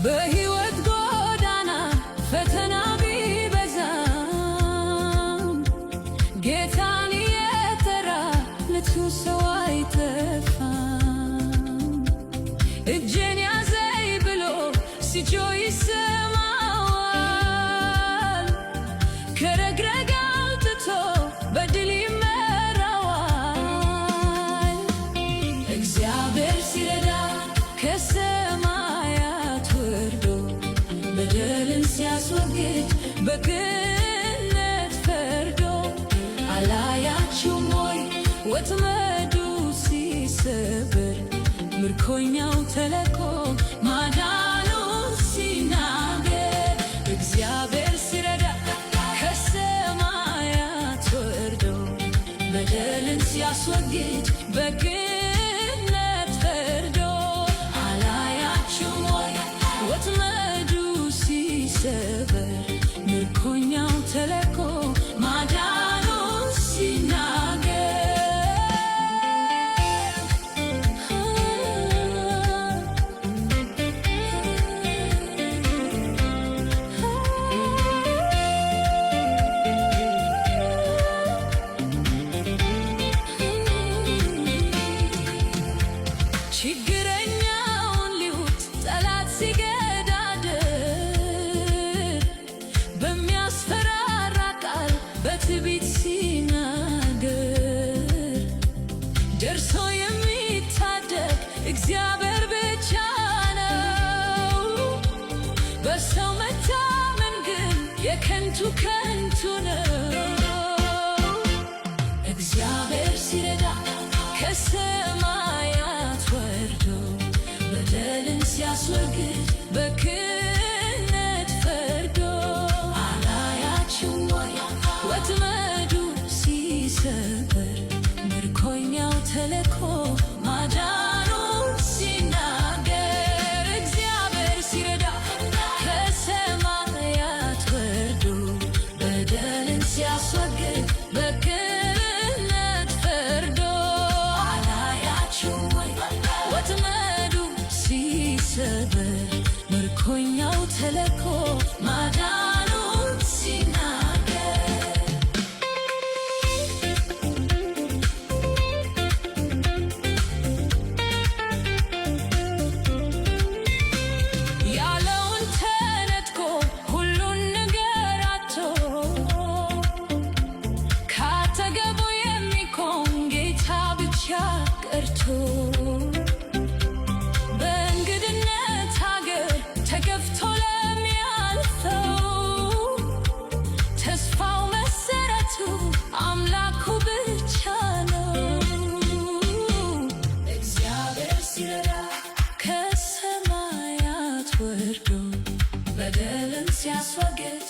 በሕይወት ጎዳና ፈተና ቢበዛም ጌታን የጠራ ለቱ ሰው አይጠፋም። እጄን ያዘኝ ብሎ ሲጮህ ይሰማዋል። ከረግረግ አውጥቶ በድል ይመራዋል። እግዚአብሔር ሲረዳ ከሰማያት ወርዶ በደልን ሲያስወግድ በቅንነት ፈርዶ አላያችሁም ወይ ወጥመዱ ሲሰበር ምርኮኛው ተለቆ ማዳኑ ሲናገር። እግዚአብሔር ሲረዳ ከሰማያት ወርዶ በደልን ሲያስወግድ በቅንነት ፈርዶ አላያችሁም ወይ ወጥመዱ ሲሰበር ምርኮኛው ተለቆ ማዳኑ ሲናገር። ችግረኛውን ሊውጥ ጠላት ሲገዳደር በሚያስፈራራ ቃል በትዕቢት ሲናገር ደርሶ የሚታደግ እግዚአብሔር ብቻ ነው። በሰው መታመን ግን የከንቱ ከንቱ ነው። እግዚአብሔር ሲረዳ ከሰማያት ወርዶ በደልን ሲያስወግድ በቅንነት ፈርዶ አላያችሁም ወይ ወጥመዱ ሲሰበር ምርኮኛው ተለቆ ማዳኑ ሲናገር። እግዚአብሔር ሲረዳ ከሰማያት ወርዶ በደልን ሲያስወግድ በቅንነት ፈርዶ አላያችሁም ወይ ወጥመዱ ሲሰበር ምርኮኛው ተለቆ ማዳኑ ሲናገር። ያለውን ተነጥቆ ሁሉን ነገር አጥቶ ካጠገቡ የሚቆም ጌታ ብቻ ቀርቶ በእንግድነት ሀገር ተገፍቶ ለሚያልፈው ተስፋው መሰረቱ አምላኩ ብቻ ነው። እግዚአብሔር ሲረዳ ከሰማያት ወርዶ በደልን ሲያስወግድ